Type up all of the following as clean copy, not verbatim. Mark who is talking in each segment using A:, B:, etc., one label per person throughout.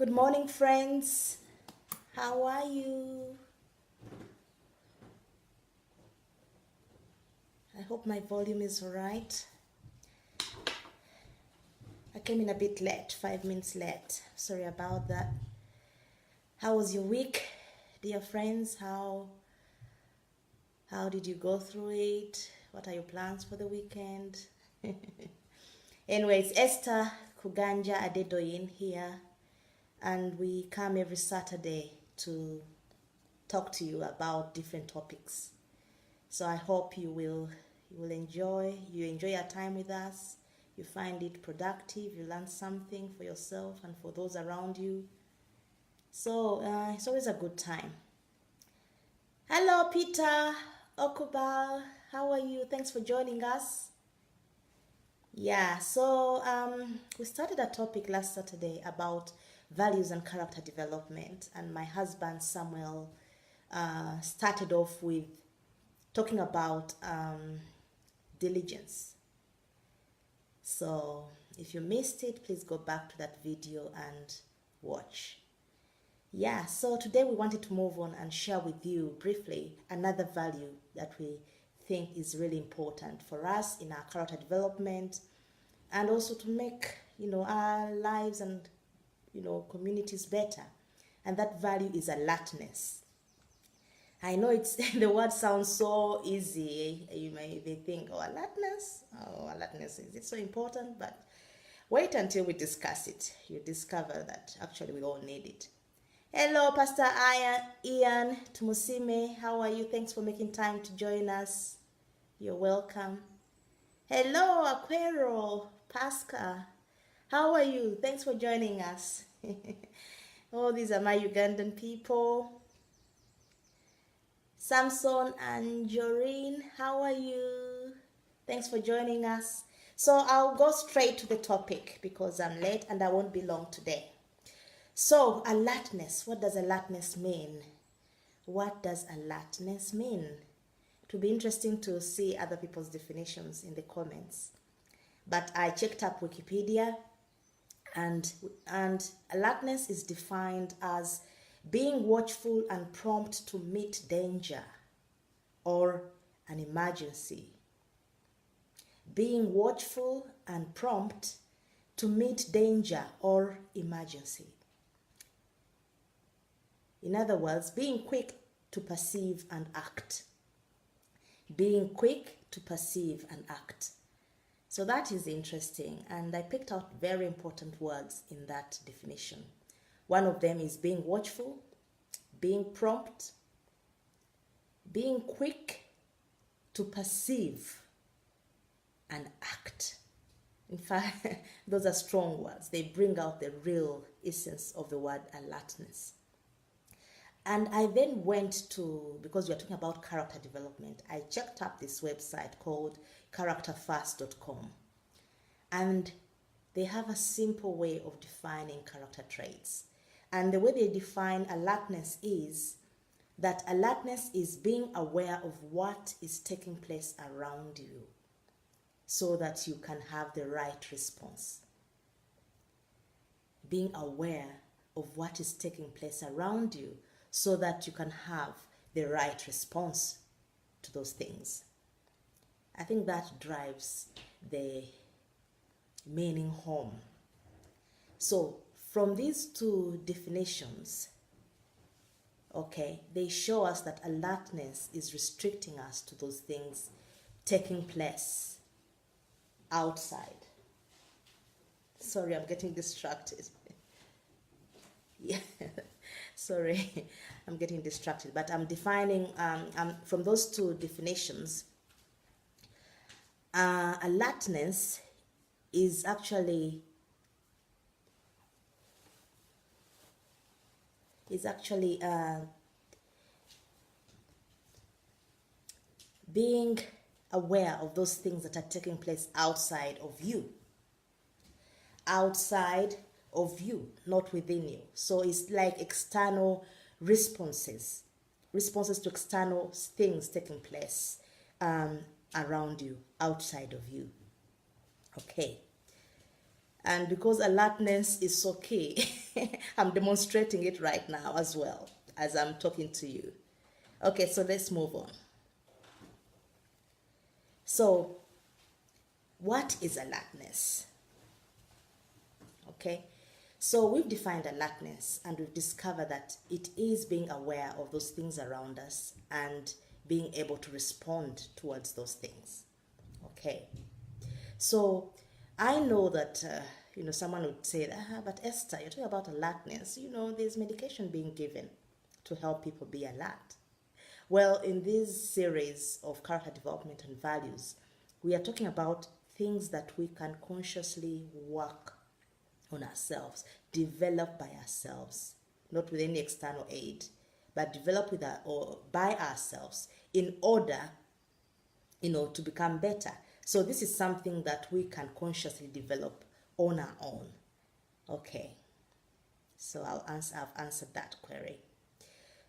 A: Good morning, friends. How are you? I hope my volume is all right. I came in a bit late, 5 minutes late. Sorry about that. How was your week, dear friends? How did you go through it? What are your plans for the weekend? Anyways, Esther Adedoyin here, and we come every Saturday to talk to you about different topics. So I hope you will enjoy your time with us. You find it productive, you learn something for yourself and for those around you. So it's always a good time. Hello, Peter Okubal. How are you? Thanks for joining us. Yeah, so we started a topic last Saturday about values and character development, and my husband Samuel started off with talking about diligence. So if you missed it, please go back to that video and watch. Yeah, so today we wanted to move on and share with you briefly another value that we think is really important for us in our character development, and also to make our lives and communities better. And that value is alertness. I know it's the word sounds so easy. You may think, alertness. Alertness, is it so important? But wait until we discuss it. You discover that actually we all need it. Hello, Pastor Ian Tumusime. How are you? Thanks for making time to join us. You're welcome. Hello, Aquero Pasca. How are you? Thanks for joining us. Oh, these are my Ugandan people. Samson and Joreen, how are you? Thanks for joining us. So I'll go straight to the topic because I'm late and I won't be long today. So alertness, what does alertness mean? What does alertness mean? It will be interesting to see other people's definitions in the comments. But I checked up Wikipedia, and alertness is defined as being watchful and prompt to meet danger or an emergency. Being watchful and prompt to meet danger or emergency. In other words, being quick to perceive and act. Being quick to perceive and act. So that is interesting, and I picked out very important words in that definition. One of them is being watchful, being prompt, being quick to perceive and act. In fact, those are strong words. They bring out the real essence of the word alertness. And I then went to, because we're talking about character development, I checked up this website called characterfirst.com. And they have a simple way of defining character traits. And the way they define alertness is that alertness is being aware of what is taking place around you so that you can have the right response. Being aware of what is taking place around you so that you can have the right response to those things. I think that drives the meaning home. So from these two definitions, they show us that alertness is restricting us to those things taking place outside. Sorry, I'm getting distracted. Yeah, sorry, I'm getting distracted. But I'm defining, from those two definitions, alertness is actually being aware of those things that are taking place outside of you. Outside of you, not within you. So it's like external responses to external things taking place around you, outside of you. Okay. And because alertness is so key, I'm demonstrating it right now as well as I'm talking to you. Okay, so let's move on. So, what is alertness? Okay, so we've defined alertness and we've discovered that it is being aware of those things around us and being able to respond towards those things. Okay, so I know that someone would say, but Esther, you're talking about alertness. There's medication being given to help people be alert. Well, in this series of character development and values, we are talking about things that we can consciously work on ourselves, develop by ourselves, not with any external aid, but develop with or by ourselves in order, to become better. So this is something that we can consciously develop on our own. Okay. So I've answered that query.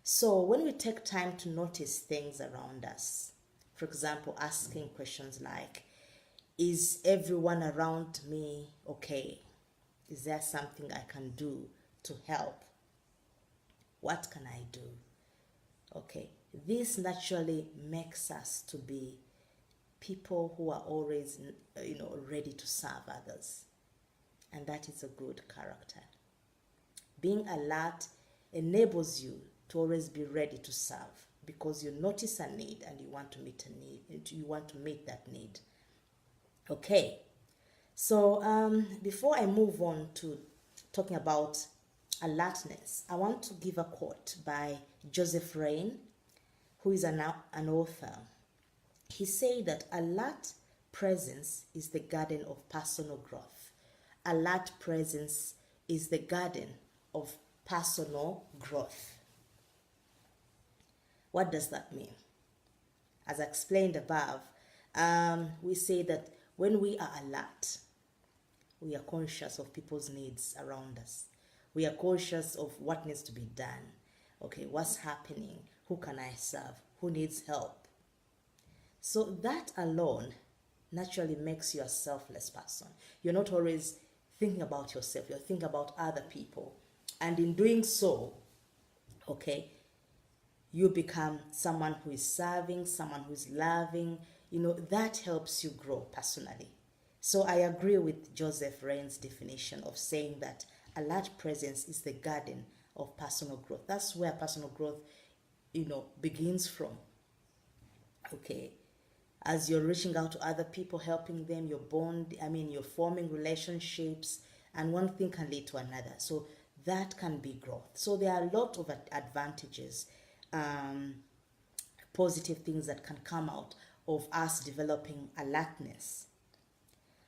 A: So when we take time to notice things around us, for example, asking questions like, is everyone around me okay? Is there something I can do to help? What can I do? Okay, this naturally makes us to be people who are always, ready to serve others. And that is a good character. Being alert enables you to always be ready to serve because you notice a need and you want to meet a need. You want to meet that need. Okay. So before I move on to talking about alertness, I want to give a quote by Joseph Rain, who is an author. He said that alert presence is the garden of personal growth. Alert presence is the garden of personal growth. What does that mean? As I explained above, we say that when we are alert, we are conscious of people's needs around us. We are conscious of what needs to be done. Okay, what's happening? Who can I serve? Who needs help? So that alone naturally makes you a selfless person. You're not always thinking about yourself. You're thinking about other people. And in doing so, okay, you become someone who is serving, someone who is loving. That helps you grow personally. So I agree with Joseph Rain's definition of saying that alert presence is the garden of personal growth. That's where personal growth, begins from. Okay. As you're reaching out to other people, helping them, you're forming relationships, and one thing can lead to another. So that can be growth. So there are a lot of advantages, positive things that can come out of us developing alertness.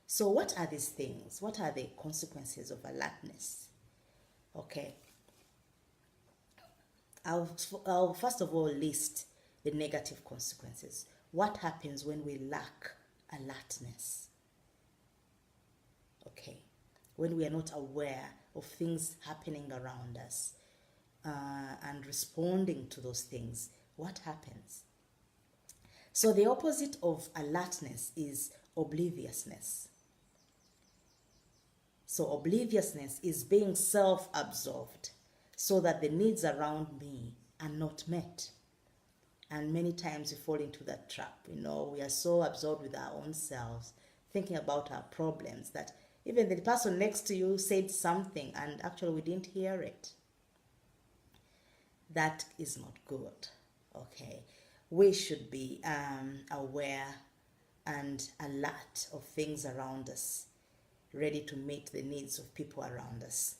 A: So what are these things? What are the consequences of alertness? Okay. I'll first of all list the negative consequences. What happens when we lack alertness? Okay. When we are not aware of things happening around us and responding to those things, what happens? So the opposite of alertness is obliviousness. So obliviousness is being self-absorbed so that the needs around me are not met. And many times we fall into that trap. We are so absorbed with our own selves, thinking about our problems, that even the person next to you said something and actually we didn't hear it. That is not good. Okay. We should be aware and alert of things around us, ready to meet the needs of people around us.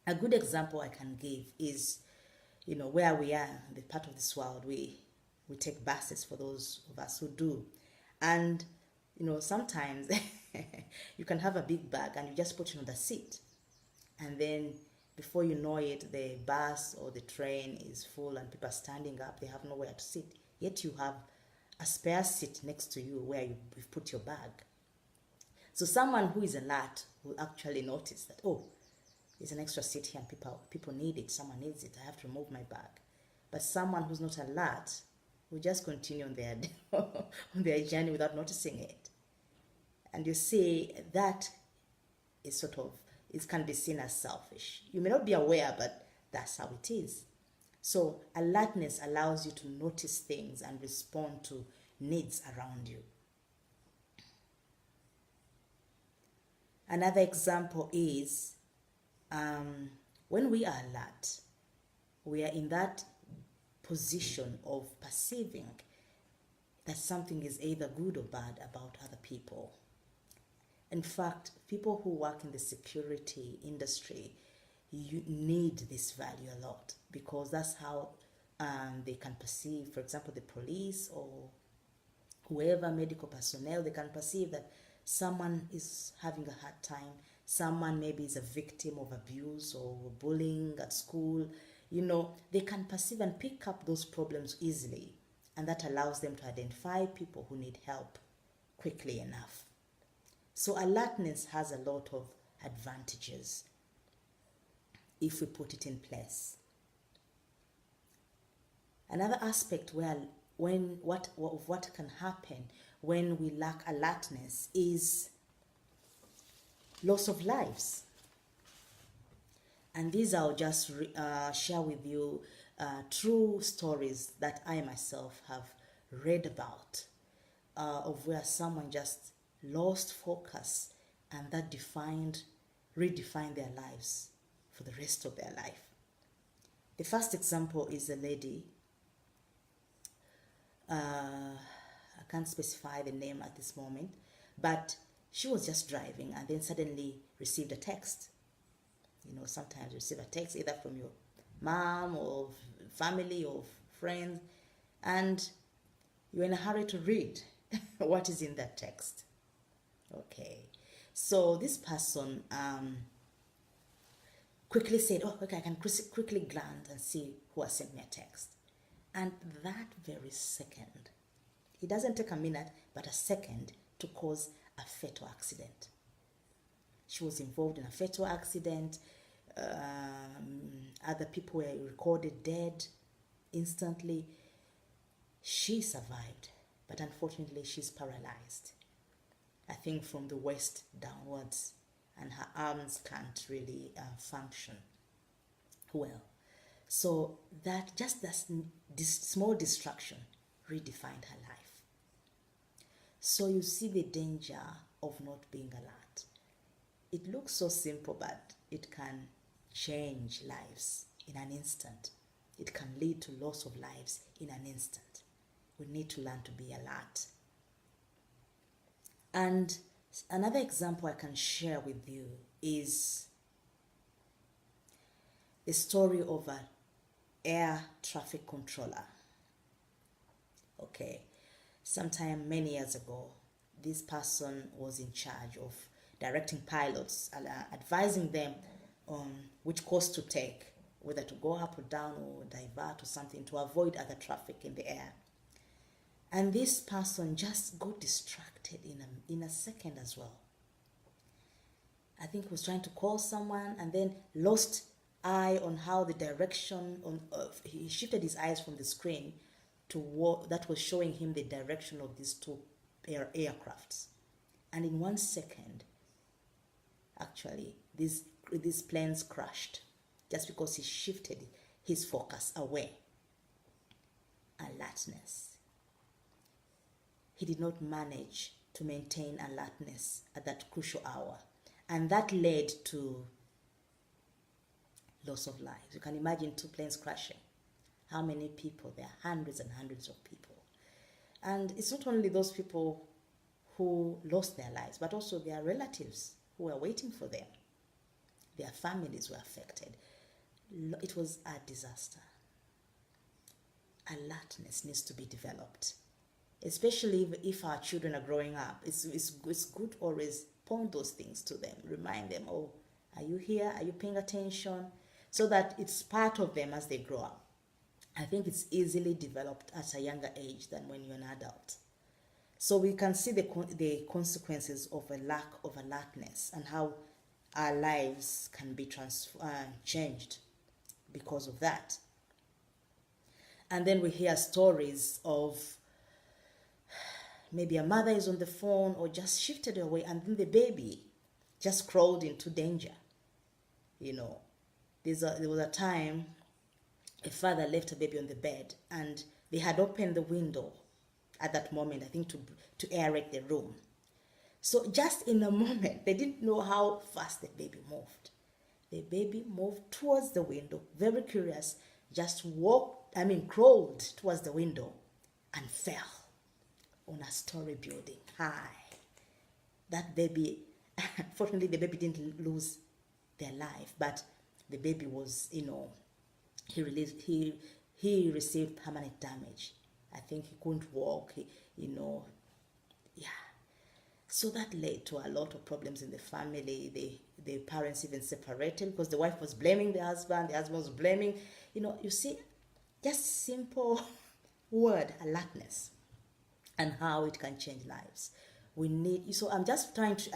A: A good example I can give is, where we are, the part of this world, we take buses for those of us who do. And, sometimes you can have a big bag and you just put it on the seat. And then before you know it, the bus or the train is full and people are standing up. They have nowhere to sit. Yet you have a spare seat next to you where you've put your bag. So someone who is alert will actually notice that, there's an extra seat here and people need it. Someone needs it. I have to remove my bag. But someone who's not alert will just continue on their journey without noticing it. And you see, that is it can be seen as selfish. You may not be aware, but that's how it is. So alertness allows you to notice things and respond to needs around you. Another example is when we are alert, we are in that position of perceiving that something is either good or bad about other people. In fact, people who work in the security industry, you need this value a lot, because that's how they can perceive, for example, the police or whoever, medical personnel, they can perceive that someone is having a hard time, someone maybe is a victim of abuse or bullying at school. They can perceive and pick up those problems easily, and that allows them to identify people who need help quickly enough. So alertness has a lot of advantages if we put it in place. Another aspect what can happen when we lack alertness is loss of lives. And these I'll just share with you true stories that I myself have read about, of where someone just lost focus, and that redefined their lives for the rest of their life. The first example is a lady, I can't specify the name at this moment, but she was just driving and then suddenly received a text. Sometimes you receive a text either from your mom or family or friends, and you're in a hurry to read what is in that text. Okay, so this person quickly said, oh, okay, I can quickly glance and see who has sent me a text. And that very second, it doesn't take a minute, but a second, to cause a fatal accident. She was involved in a fatal accident. Other people were recorded dead instantly. She survived, but unfortunately she's paralyzed, I think from the waist downwards, and her arms can't really function well. So this small distraction redefined her life. So you see the danger of not being alert. It looks so simple, but it can change lives in an instant. It can lead to loss of lives in an instant. We need to learn to be alert. And another example I can share with you is the story of an air traffic controller. Okay, sometime many years ago, this person was in charge of directing pilots, advising them on which course to take, whether to go up or down or divert or something to avoid other traffic in the air. And this person just got distracted in a second as well. I think he was trying to call someone and then lost eye on how the direction, he shifted his eyes from the screen to what that was showing him the direction of these two aircrafts. And in 1 second, actually, these planes crashed just because he shifted his focus away. Alertness. He did not manage to maintain alertness at that crucial hour. And that led to loss of lives. You can imagine 2 planes crashing. How many people? There are hundreds and hundreds of people. And it's not only those people who lost their lives, but also their relatives who were waiting for them. Their families were affected. It was a disaster. Alertness needs to be developed, especially if our children are growing up. It's good to always point those things to them, remind them, oh, are you here? Are you paying attention? So that it's part of them as they grow up. I think it's easily developed at a younger age than when you're an adult. So we can see the consequences of a lack of alertness and how our lives can be changed because of that. And then we hear stories of maybe a mother is on the phone or just shifted away, and then the baby just crawled into danger. You know, there was a time a father left a baby on the bed, and they had opened the window at that moment, I think, to aerate the room. So just in a moment, they didn't know how fast the baby moved. The baby moved towards the window, very curious, just crawled towards the window and fell on a story building high. That baby, fortunately, the baby didn't lose their life, but the baby was, he received permanent damage. I think he couldn't walk, yeah. So that led to a lot of problems in the family. The parents even separated because the wife was blaming the husband was blaming, you see, just simple word, alertness, and how it can change lives. So I'm just trying to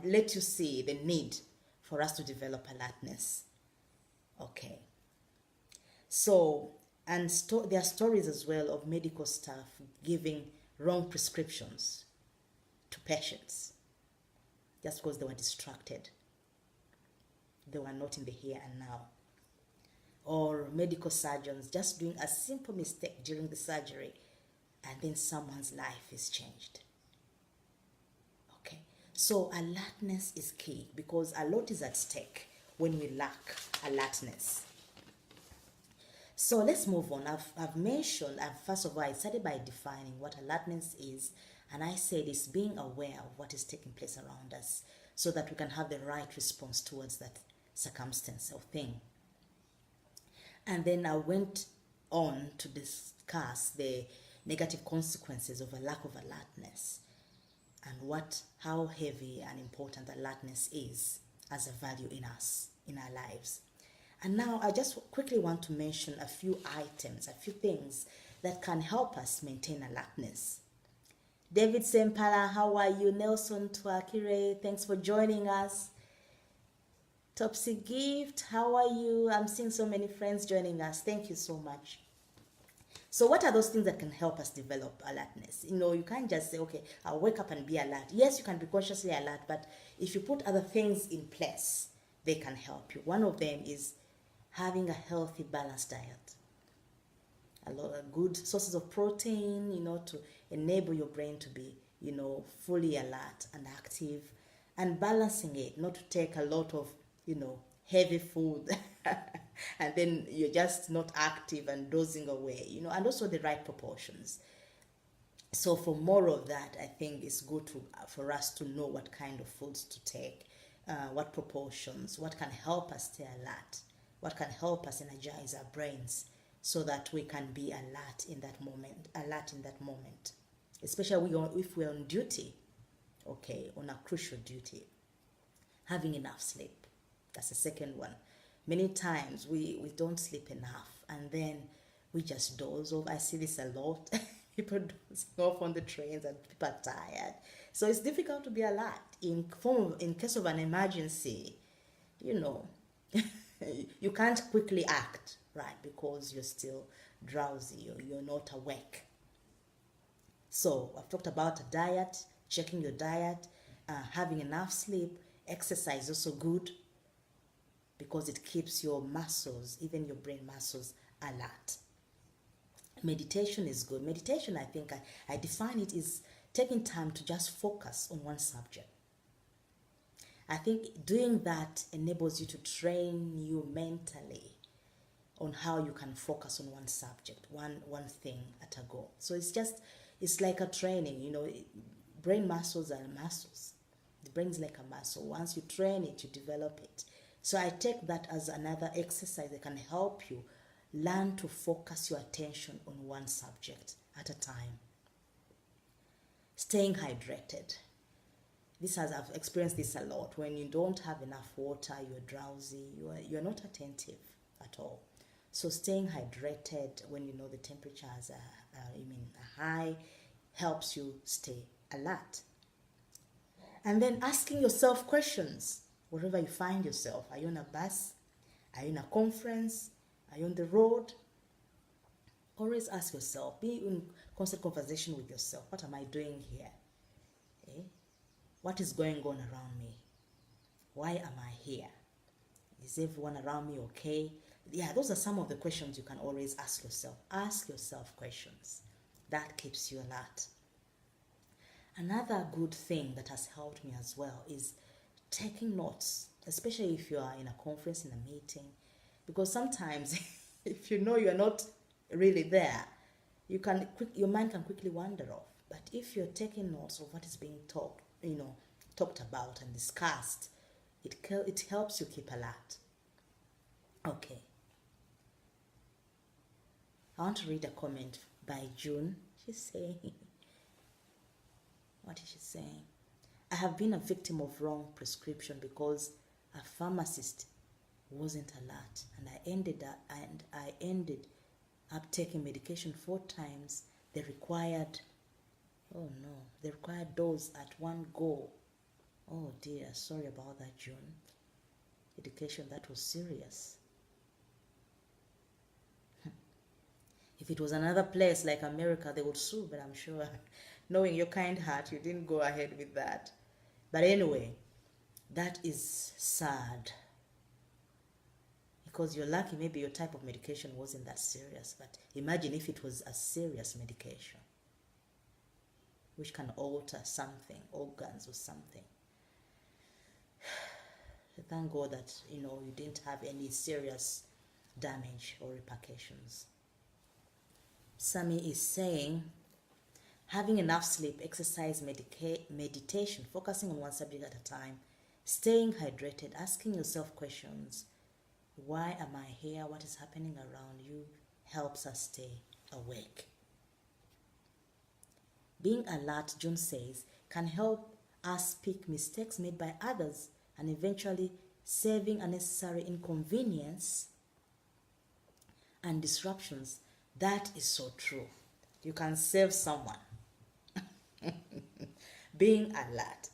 A: let you see the need for us to develop alertness. Okay. So, and there are stories as well of medical staff giving wrong prescriptions to patients just because they were distracted. They were not in the here and now. Or medical surgeons just doing a simple mistake during the surgery, and then someone's life is changed. Okay, so alertness is key because a lot is at stake when we lack alertness. So let's move on. First of all, I started by defining what alertness is, and I said it's being aware of what is taking place around us so that we can have the right response towards that circumstance or thing. And then I went on to discuss the negative consequences of a lack of alertness and how heavy and important alertness is as a value in us, in our lives. And now I just quickly want to mention a few items, a few things that can help us maintain alertness. David Sempala, how are you? Nelson Twakire, thanks for joining us. Topsy Gift, how are you? I'm seeing so many friends joining us. Thank you so much. So what are those things that can help us develop alertness? You can't just say, okay, I'll wake up and be alert. Yes, you can be consciously alert, but if you put other things in place, they can help you. One of them is having a healthy, balanced diet. A lot of good sources of protein, to enable your brain to be, fully alert and active, and balancing it, not to take a lot of, heavy food and then you're just not active and dozing away, and also the right proportions. So for more of that, I think it's good for us to know what kind of foods to take, what proportions, what can help us stay alert, what can help us energize our brains so that we can be alert in that moment, especially if we're on duty, okay, on a crucial duty. Having enough sleep, that's the second one. Many times we don't sleep enough and then we just doze off. I see this a lot. People dozing off on the trains and people are tired. So it's difficult to be alert. In case of an emergency, you can't quickly act, right? Because you're still drowsy or you're not awake. So I've talked about a diet, checking your diet, having enough sleep. Exercise is also good because it keeps your muscles, even your brain muscles, alert. Meditation is good. Meditation, I think I define it is taking time to just focus on one subject. I think doing that enables you to train you mentally on how you can focus on one subject, one thing at a go. So it's like a training, brain muscles are muscles. The brain's like a muscle. Once you train it, you develop it. So I take that as another exercise that can help you learn to focus your attention on one subject at a time. Staying hydrated. I've experienced this a lot. When you don't have enough water, you're drowsy, you're not attentive at all. So staying hydrated when the temperatures are high helps you stay alert. And then asking yourself questions wherever you find yourself. Are you on a bus? Are you in a conference? Are you on the road? Always ask yourself. Be in constant conversation with yourself. What am I doing here? What is going on around me? Why am I here? Is everyone around me okay? Yeah, those are some of the questions you can always ask yourself. Ask yourself questions. That keeps you alert. Another good thing that has helped me as well is taking notes, especially if you are in a conference, in a meeting, because sometimes if you know you're not really there, your mind can quickly wander off. But if you're taking notes of what is being talked about and discussed, it helps you keep alert. Okay. I want to read a comment by June. She's saying, what is she saying? I have been a victim of wrong prescription because a pharmacist wasn't alert, and I ended up taking medication 4 times the required dose at one go. Oh dear, sorry about that, June. Medication that was serious. If it was another place like America, they would sue, but I'm sure, knowing your kind heart, you didn't go ahead with that. But anyway, that is sad. Because you're lucky, maybe your type of medication wasn't that serious. But imagine if it was a serious medication, which can alter something, organs or something. Thank God that, you didn't have any serious damage or repercussions. Sammy is saying, having enough sleep, exercise, meditation, focusing on one subject at a time, staying hydrated, asking yourself questions. Why am I here? What is happening around you? Helps us stay awake. Being alert, June says, can help us pick mistakes made by others and eventually saving unnecessary inconvenience and disruptions. That is so true. You can save someone. Being alert.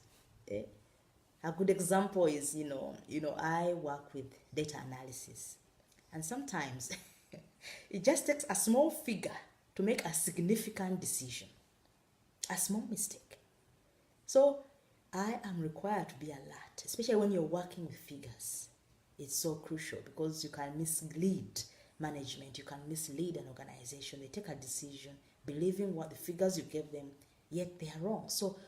A: A good example is, I work with data analysis. And sometimes it just takes a small figure to make a significant decision. A small mistake. So I am required to be alert, especially when you're working with figures. It's so crucial because you can mislead management, you can mislead an organization. They take a decision believing what the figures you gave them, yet they are wrong. So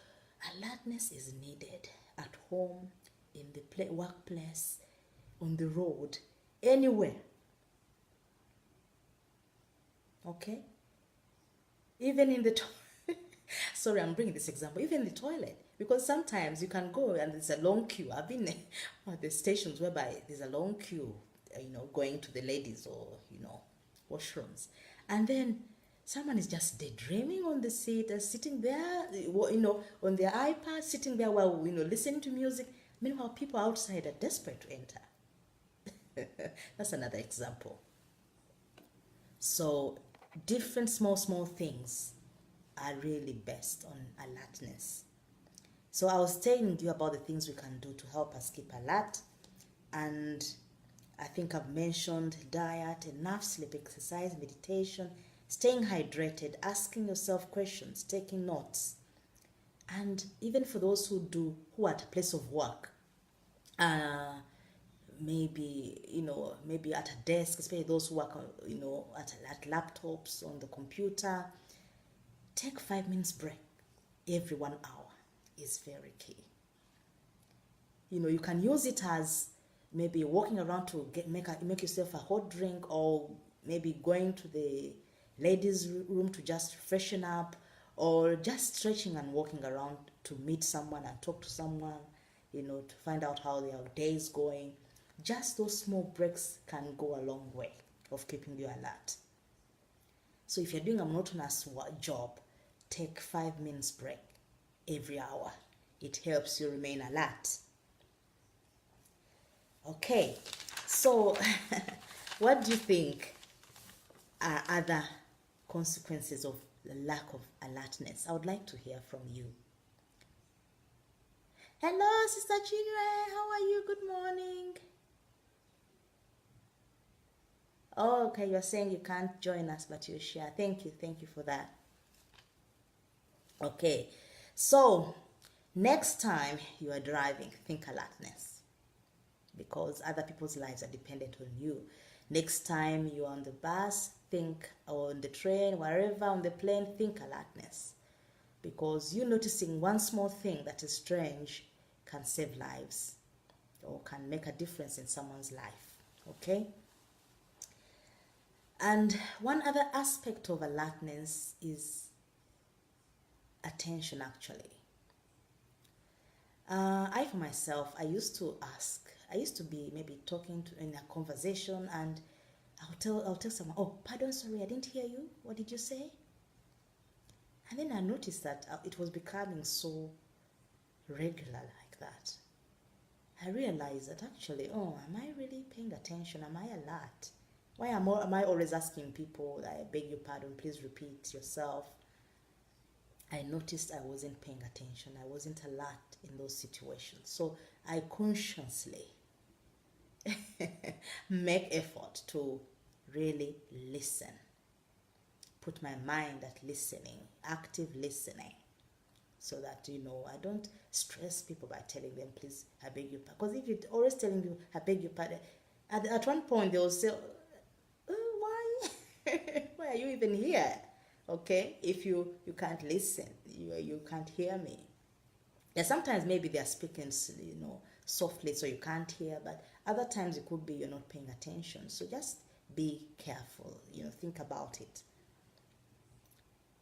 A: alertness is needed at home, in the workplace, on the road, anywhere. Okay? Even in the sorry, I'm bringing this example. Even in the toilet, because sometimes you can go and there's a long queue. I've been at the stations whereby there's a long queue, going to the ladies or washrooms, and then someone is just daydreaming on the seat, sitting there, on their iPad, sitting there while listening to music. Meanwhile, people outside are desperate to enter. That's another example. So different small things are really best on alertness. So I was telling you about the things we can do to help us keep alert, and I think I've mentioned diet, enough sleep, exercise, meditation, staying hydrated, asking yourself questions, taking notes. And even for those who are at a place of work, maybe at a desk, especially those who work at laptops, on the computer, take 5 minutes break every 1 hour is very key. You can use it as maybe walking around to make yourself a hot drink, or maybe going to the ladies' room to just freshen up, or just stretching and walking around to meet someone and talk to someone, to find out how their day is going. Just those small breaks can go a long way of keeping you alert. So if you're doing a monotonous job, take 5 minutes break every hour. It helps you remain alert. Okay, so what do you think are other consequences of the lack of alertness? I would like to hear from you. Hello, Sister Chinwe, how are you? Good morning. Oh, okay, you're saying you can't join us, but you share. Thank you for that. Okay, so next time you are driving, think alertness. because other people's lives are dependent on you. Next time you're on the bus, think, or on the train, wherever, on the plane, think alertness. Because you noticing one small thing that is strange can save lives or can make a difference in someone's life. Okay? And one other aspect of alertness is attention, actually. I, for myself, I used to be maybe talking in a conversation, and I'll tell someone, oh, pardon, sorry, I didn't hear you. What did you say? And then I noticed that it was becoming so regular like that. I realized that actually, oh, am I really paying attention? Am I alert? Why am I always asking people, I beg your pardon, please repeat yourself? I noticed I wasn't paying attention. I wasn't alert in those situations. So I consciously make effort to really listen. Put my mind at listening, active listening, so that, I don't stress people by telling them, please, I beg your pardon. Because if you're always telling people, I beg your pardon, at one point they'll say, why? Why are you even here? Okay, if you can't listen, you can't hear me. Yeah, sometimes maybe they're speaking, softly, so you can't hear, but other times it could be you're not paying attention. So just be careful, think about it.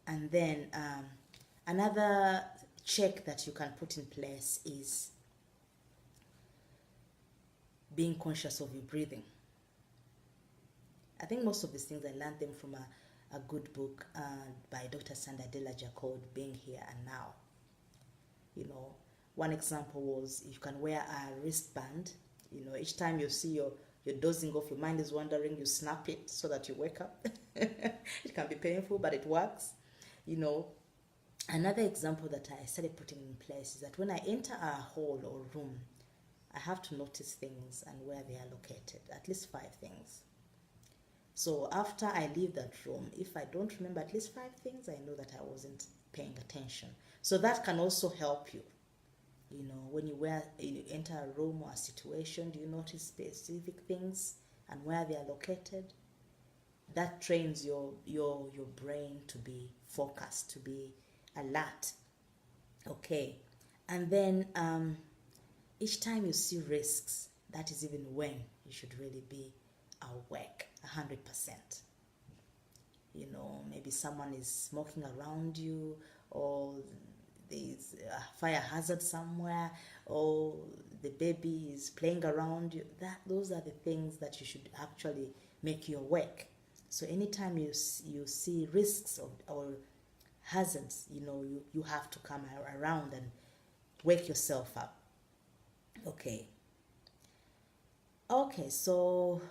A: And then another check that you can put in place is being conscious of your breathing. I think most of these things, I learned them from a good book by Dr. Esther Adedoyin called Being Here and Now. One example was you can wear a wristband. Each time you see you're dozing off, your mind is wandering, you snap it so that you wake up. It can be painful, but it works. Another example that I started putting in place is that when I enter a hall or room, I have to notice things and where they are located, at least 5 things. So after I leave that room, if I don't remember at least 5 things, I know that I wasn't paying attention. So that can also help you. When you enter a room or a situation, do you notice specific things and where they are located? That trains your brain to be focused, to be alert. Okay. And then each time you see risks, that is even when you should really be awake 100%. Maybe someone is smoking around you, or there's a fire hazard somewhere, or the baby is playing around you. Those are the things that you should actually make you awake. So anytime you see risks or hazards, you have to come around and wake yourself up. Okay, so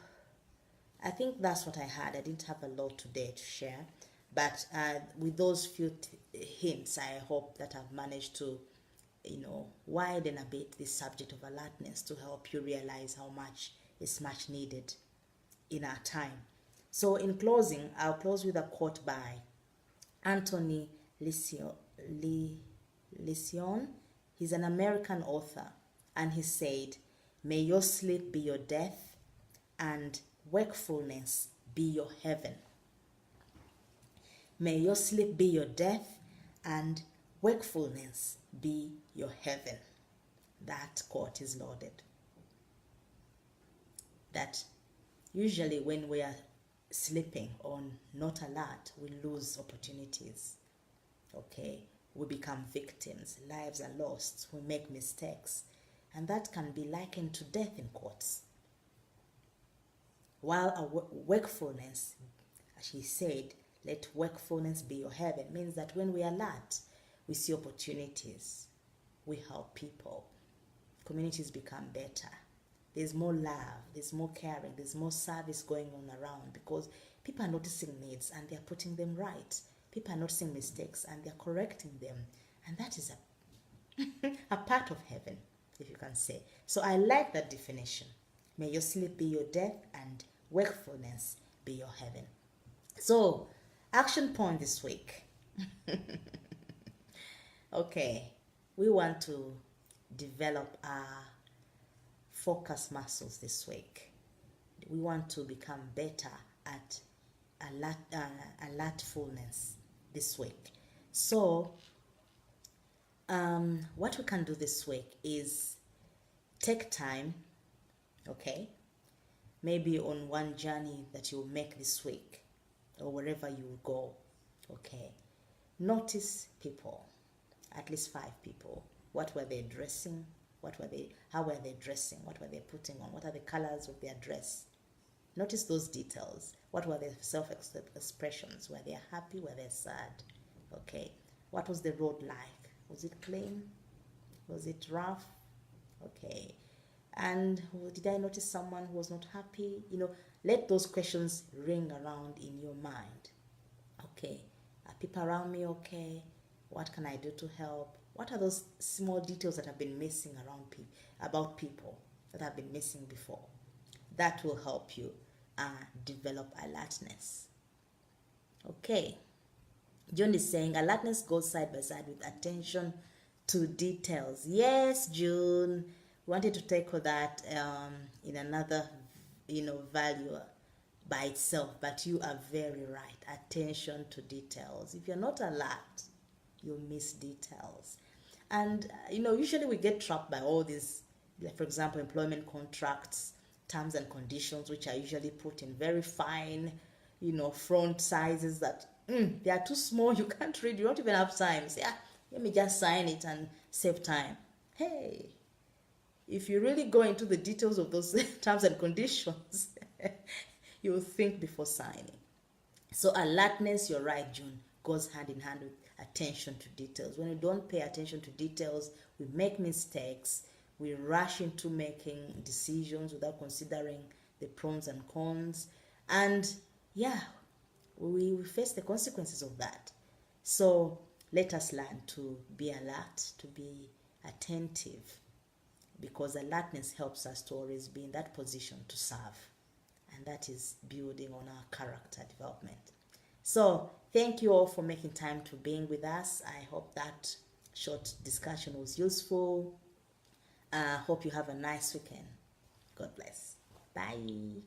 A: I think that's what I had. I didn't have a lot today to share, but with those few hints, I hope that I've managed to, widen a bit this subject of alertness to help you realize how much is much needed in our time. So in closing, I'll close with a quote by Anthony Lesion. He's an American author, and he said, "May your sleep be your death, and wakefulness be your heaven." May your sleep be your death, and wakefulness be your heaven. That quote is loaded. That usually when we are sleeping or not alert, we lose opportunities. Okay, we become victims, lives are lost, we make mistakes, and that can be likened to death in quotes. While a wakefulness, as he said, let wakefulness be your heaven, means that when we are alert, we see opportunities, we help people, communities become better. There's more love, there's more caring, there's more service going on around, because people are noticing needs and they're putting them right. People are noticing mistakes and they're correcting them. And that is a part of heaven, if you can say. So I like that definition. May your sleep be your death and wakefulness be your heaven. So, action point this week. Okay, we want to develop our focus muscles this week. We want to become better at alertfulness this week. So what we can do this week is take time, okay, maybe on one journey that you'll make this week or wherever you go, okay, notice people, at least 5 people. What were they dressing? How were they dressing? What were they putting on? What are the colors of their dress? Notice those details. What were their self-expressions? Were they happy? Were they sad? Okay. What was the road like? Was it clean? Was it rough? Okay. And did I notice someone who was not happy? Let those questions ring around in your mind. Okay. Are people around me okay? What can I do to help? What are those small details that have been missing about people that have been missing before? That will help you develop alertness. Okay. June is saying alertness goes side by side with attention to details. Yes, June. Wanted to tackle that in another, value by itself, but you are very right. Attention to details. If you're not alert, you'll miss details. And, usually we get trapped by all these, like for example, employment contracts, terms and conditions, which are usually put in very fine, font sizes that they are too small. You can't read. You don't even have time. Say, let me just sign it and save time. Hey, if you really go into the details of those terms and conditions, you'll think before signing. So alertness, you're right, June, goes hand in hand with attention to details. When we don't pay attention to details, we make mistakes. We rush into making decisions without considering the pros and cons. And we face the consequences of that. So let us learn to be alert, to be attentive, because alertness helps us to always be in that position to serve. And that is building on our character development. So thank you all for making time to being with us. I hope that short discussion was useful. Hope you have a nice weekend. God bless. Bye.